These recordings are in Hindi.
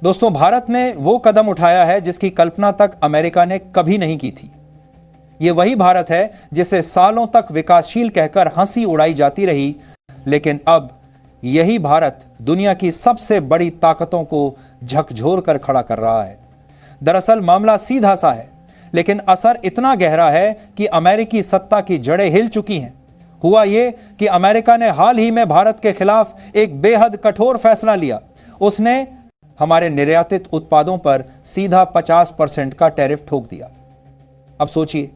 दोस्तों, भारत ने वो कदम उठाया है जिसकी कल्पना तक अमेरिका ने कभी नहीं की थी। ये वही भारत है जिसे सालों तक विकासशील कहकर हंसी उड़ाई जाती रही, लेकिन अब यही भारत दुनिया की सबसे बड़ी ताकतों को झकझोर कर खड़ा कर रहा है। दरअसल मामला सीधा सा है, लेकिन असर इतना गहरा है कि अमेरिकी सत्ता की जड़ें हिल चुकी हैं। हुआ ये कि अमेरिका ने हाल ही में भारत के खिलाफ एक बेहद कठोर फैसला लिया। उसने हमारे निर्यातित उत्पादों पर सीधा 50% का टैरिफ ठोक दिया। अब सोचिए,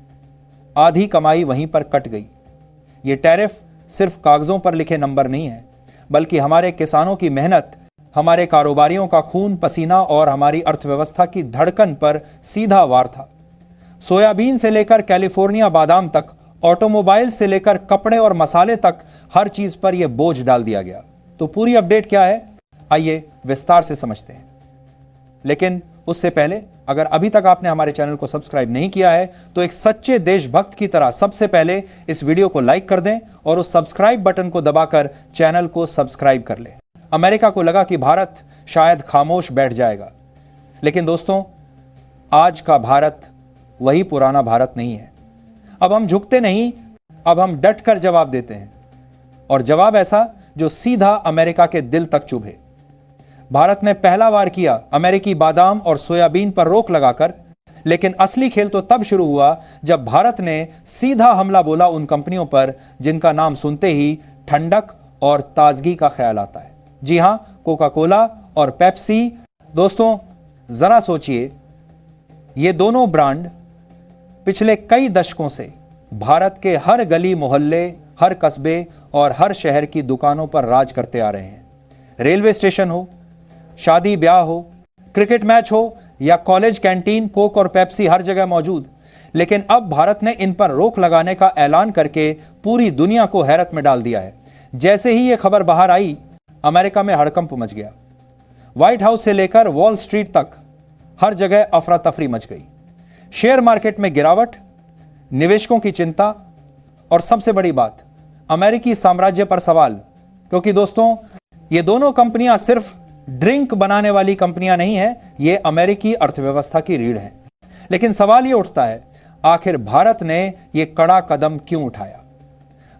आधी कमाई वहीं पर कट गई। यह टैरिफ सिर्फ कागजों पर लिखे नंबर नहीं है, बल्कि हमारे किसानों की मेहनत, हमारे कारोबारियों का खून पसीना और हमारी अर्थव्यवस्था की धड़कन पर सीधा वार था। सोयाबीन से लेकर कैलिफोर्निया बादाम तक, ऑटोमोबाइल से लेकर कपड़े और मसाले तक, हर चीज पर यह बोझ डाल दिया गया। तो पूरी अपडेट क्या है, आइए विस्तार से समझते हैं। लेकिन उससे पहले, अगर अभी तक आपने हमारे चैनल को सब्सक्राइब नहीं किया है तो एक सच्चे देशभक्त की तरह सबसे पहले इस वीडियो को लाइक कर दें और उस सब्सक्राइब बटन को दबाकर चैनल को सब्सक्राइब कर लें। अमेरिका को लगा कि भारत शायद खामोश बैठ जाएगा, लेकिन दोस्तों, आज का भारत वही पुराना भारत नहीं है। अब हम झुकते नहीं, अब हम डट कर जवाब देते हैं, और जवाब ऐसा जो सीधा अमेरिका के दिल तक चुभे। भारत ने पहला वार किया अमेरिकी बादाम और सोयाबीन पर रोक लगाकर, लेकिन असली खेल तो तब शुरू हुआ जब भारत ने सीधा हमला बोला उन कंपनियों पर जिनका नाम सुनते ही ठंडक और ताजगी का ख्याल आता है। जी हां, कोका कोला और पेप्सी। दोस्तों, जरा सोचिए, ये दोनों ब्रांड पिछले कई दशकों से भारत के हर गली मोहल्ले, हर कस्बे और हर शहर की दुकानों पर राज करते आ रहे हैं। रेलवे स्टेशन हो, शादी ब्याह हो, क्रिकेट मैच हो या कॉलेज कैंटीन, कोक और पेप्सी हर जगह मौजूद। लेकिन अब भारत ने इन पर रोक लगाने का ऐलान करके पूरी दुनिया को हैरत में डाल दिया है। जैसे ही यह खबर बाहर आई, अमेरिका में हड़कंप मच गया। व्हाइट हाउस से लेकर वॉल स्ट्रीट तक हर जगह अफरा तफरी मच गई। शेयर मार्केट में गिरावट, निवेशकों की चिंता और सबसे बड़ी बात, अमेरिकी साम्राज्य पर सवाल। क्योंकि दोस्तों, ये दोनों कंपनियां सिर्फ ड्रिंक बनाने वाली कंपनियां नहीं है, ये अमेरिकी अर्थव्यवस्था की रीढ़ है। लेकिन सवाल ये उठता है, आखिर भारत ने यह कड़ा कदम क्यों उठाया?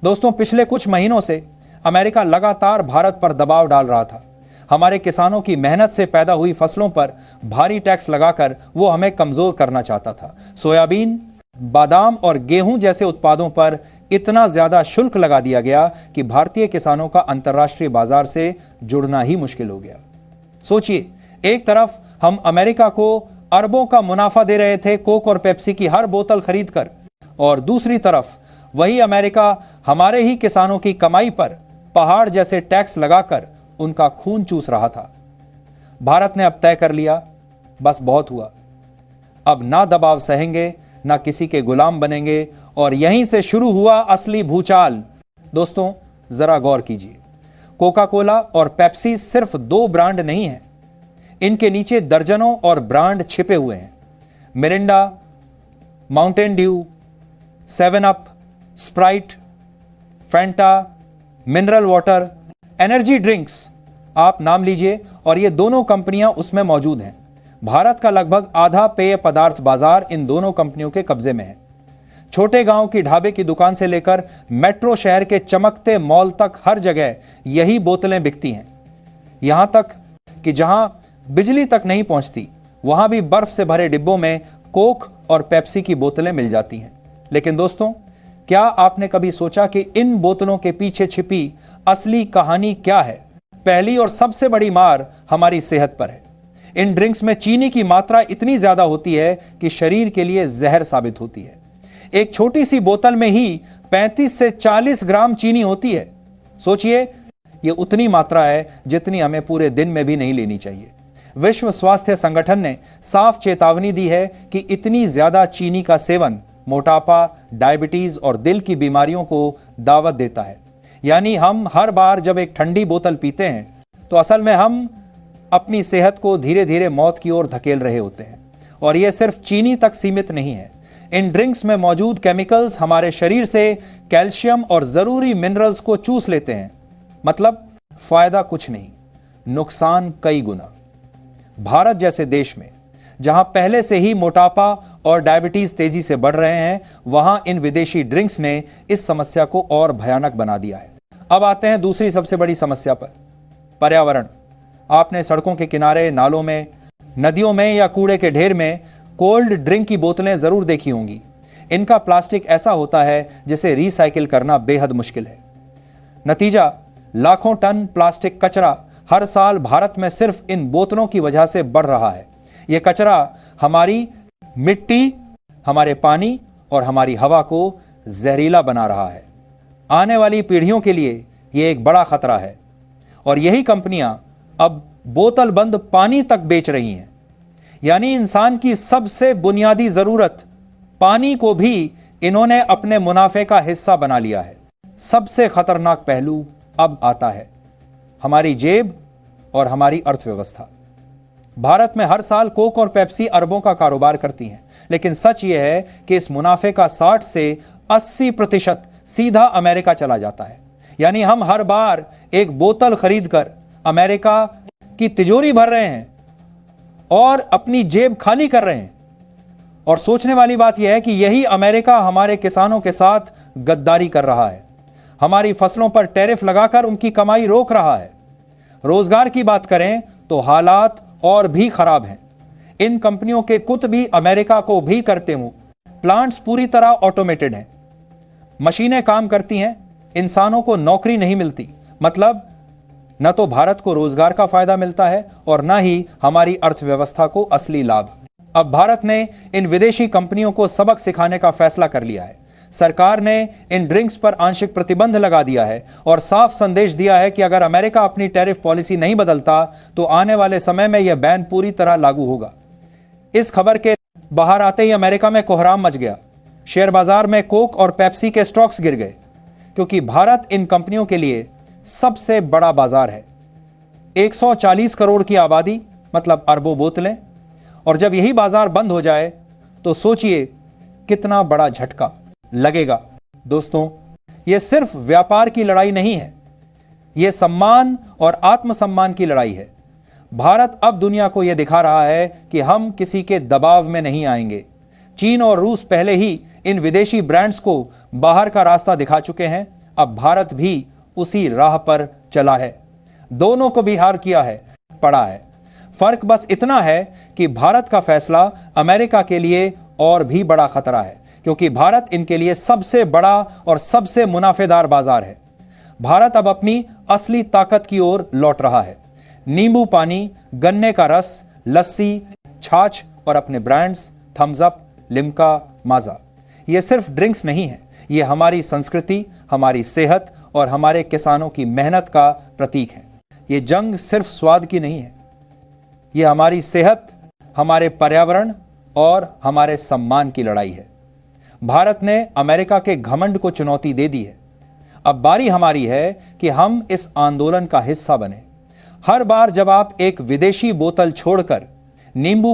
दोस्तों, पिछले कुछ महीनों से अमेरिका लगातार भारत पर दबाव डाल रहा था। हमारे किसानों की मेहनत से पैदा हुई फसलों पर भारी टैक्स लगाकर वो हमें कमजोर करना चाहता था। सोयाबीन, बादाम और गेहूं जैसे उत्पादों पर इतना ज्यादा शुल्क लगा दिया गया कि भारतीय किसानों का अंतर्राष्ट्रीय बाजार से जुड़ना ही मुश्किल हो गया। सोचिए, एक तरफ हम अमेरिका को अरबों का मुनाफा दे रहे थे कोक और पेप्सी की हर बोतल खरीदकर, और दूसरी तरफ वही अमेरिका हमारे ही किसानों की कमाई पर पहाड़ जैसे टैक्स लगाकर उनका खून चूस रहा था। भारत ने अब तय कर लिया, बस बहुत हुआ। अब ना दबाव सहेंगे, ना किसी के गुलाम बनेंगे, और यहीं से शुरू हुआ असली भूचाल। दोस्तों, जरा गौर कीजिए, कोका कोला और पेप्सी सिर्फ दो ब्रांड नहीं हैं, इनके नीचे दर्जनों और ब्रांड छिपे हुए हैं। Mirinda, Mountain Dew, 7 up, Sprite, Fanta, mineral water, energy drinks, आप नाम लीजिए, और ये दोनों कंपनियां उसमें मौजूद हैं। भारत का लगभग आधा पेय पदार्थ बाजार इन दोनों कंपनियों के कब्जे में है। छोटे गांव की ढाबे की दुकान से लेकर मेट्रो शहर के चमकते मॉल तक हर जगह यही बोतलें बिकती हैं। यहां तक कि जहां बिजली तक नहीं पहुंचती, वहां भी बर्फ से भरे डिब्बों में कोक और पेप्सी की बोतलें मिल जाती हैं। लेकिन दोस्तों, क्या आपने कभी सोचा कि इन बोतलों के पीछे छिपी असली कहानी क्या है? पहली और सबसे बड़ी मार हमारी सेहत पर है। इन ड्रिंक्स में चीनी की मात्रा इतनी ज्यादा होती है कि शरीर के लिए जहर साबित होती है। एक छोटी सी बोतल में ही 35 से 40 ग्राम चीनी होती है। सोचिए, यह उतनी मात्रा है जितनी हमें पूरे दिन में भी नहीं लेनी चाहिए। विश्व स्वास्थ्य संगठन ने साफ चेतावनी दी है कि इतनी ज्यादा चीनी का सेवन मोटापा, डायबिटीज और दिल की बीमारियों को दावत देता है। यानी हम हर बार जब एक ठंडी बोतल पीते हैं तो असल में हम अपनी सेहत को धीरे धीरे मौत की ओर धकेल रहे होते हैं। और यह सिर्फ चीनी तक सीमित नहीं है। इन ड्रिंक्स में मौजूद केमिकल्स हमारे शरीर से कैल्शियम और जरूरी मिनरल्स को चूस लेते हैं। मतलब फायदा कुछ नहीं, नुकसान कई गुना। भारत जैसे देश में, जहां पहले से ही मोटापा और डायबिटीज तेजी से बढ़ रहे हैं, वहां इन विदेशी ड्रिंक्स ने इस समस्या को और भयानक बना दिया है। अब आते हैं दूसरी सबसे बड़ी समस्या पर, पर्यावरण। आपने सड़कों के किनारे, नालों में, नदियों में या कूड़े के ढेर में कोल्ड ड्रिंक की बोतलें जरूर देखी होंगी। इनका प्लास्टिक ऐसा होता है जिसे रिसाइकिल करना बेहद मुश्किल है। नतीजा, लाखों टन प्लास्टिक कचरा हर साल भारत में सिर्फ इन बोतलों की वजह से बढ़ रहा है। यह कचरा हमारी मिट्टी, हमारे पानी और हमारी हवा को जहरीला बना रहा है। आने वाली पीढ़ियों के लिए यह एक बड़ा खतरा है और यही कंपनियां अब बोतल बंद पानी तक बेच रही हैं। यानी इंसान की सबसे बुनियादी जरूरत पानी को भी इन्होंने अपने मुनाफे का हिस्सा बना लिया है। सबसे खतरनाक पहलू अब आता है, हमारी जेब और हमारी अर्थव्यवस्था। भारत में हर साल कोक और पेप्सी अरबों का कारोबार करती हैं, लेकिन सच यह है कि इस मुनाफे का 60 से 80% सीधा अमेरिका चला जाता है। यानी हम हर बार एक बोतल खरीदकर अमेरिका की तिजोरी भर रहे हैं और अपनी जेब खाली कर रहे हैं। और सोचने वाली बात यह है कि यही अमेरिका हमारे किसानों के साथ गद्दारी कर रहा है, हमारी फसलों पर टैरिफ लगाकर उनकी कमाई रोक रहा है। रोजगार की बात करें तो हालात और भी खराब हैं। इन कंपनियों के कुत भी अमेरिका को भी करते मुंह। प्लांट्स पूरी तरह ऑटोमेटेड हैं, मशीनें काम करती हैं, इंसानों को नौकरी नहीं मिलती। मतलब न तो भारत को रोजगार का फायदा मिलता है और न ही हमारी अर्थव्यवस्था को असली लाभ। अब भारत ने इन विदेशी कंपनियों को सबक सिखाने का फैसला कर लिया है। सरकार ने इन ड्रिंक्स पर आंशिक प्रतिबंध लगा दिया है और साफ संदेश दिया है कि अगर अमेरिका अपनी टैरिफ पॉलिसी नहीं बदलता तो आने वाले समय में यह बैन पूरी तरह लागू होगा। इस खबर के बाहर आते ही अमेरिका में कोहराम मच गया। शेयर बाजार में कोक और पेप्सी के स्टॉक्स गिर गए, क्योंकि भारत इन कंपनियों के लिए सबसे बड़ा बाजार है। 140 करोड़ की आबादी, मतलब अरबों बोतलें। और जब यही बाजार बंद हो जाए तो सोचिए कितना बड़ा झटका लगेगा। दोस्तों, यह सिर्फ व्यापार की लड़ाई नहीं है, यह सम्मान और आत्मसम्मान की लड़ाई है। भारत अब दुनिया को यह दिखा रहा है कि हम किसी के दबाव में नहीं आएंगे। चीन और रूस पहले ही इन विदेशी ब्रांड्स को बाहर का रास्ता दिखा चुके हैं। अब भारत भी उसी राह पर चला है। दोनों को भी हार किया है, पड़ा है। फर्क बस इतना है कि भारत का फैसला अमेरिका के लिए और भी बड़ा खतरा है, क्योंकि भारत इनके लिए सबसे बड़ा और सबसे मुनाफेदार बाजार है। भारत अब अपनी असली ताकत की ओर लौट रहा है। नींबू पानी, गन्ने का रस, लस्सी, छाछ और अपने ब्रांड्स थम्स अप, लिम्का, माजा। ये सिर्फ ड्रिंक्स नहीं है, ये हमारी संस्कृति, हमारी सेहत और हमारे किसानों की मेहनत का प्रतीक है। ये जंग सिर्फ स्वाद की नहीं है, ये हमारी सेहत, हमारे पर्यावरण और हमारे सम्मान की लड़ाई है। भारत ने अमेरिका के घमंड को चुनौती दे दी है। अब बारी हमारी है कि हम इस आंदोलन का हिस्सा बने। हर बार जब आप एक विदेशी बोतल छोड़कर नींबू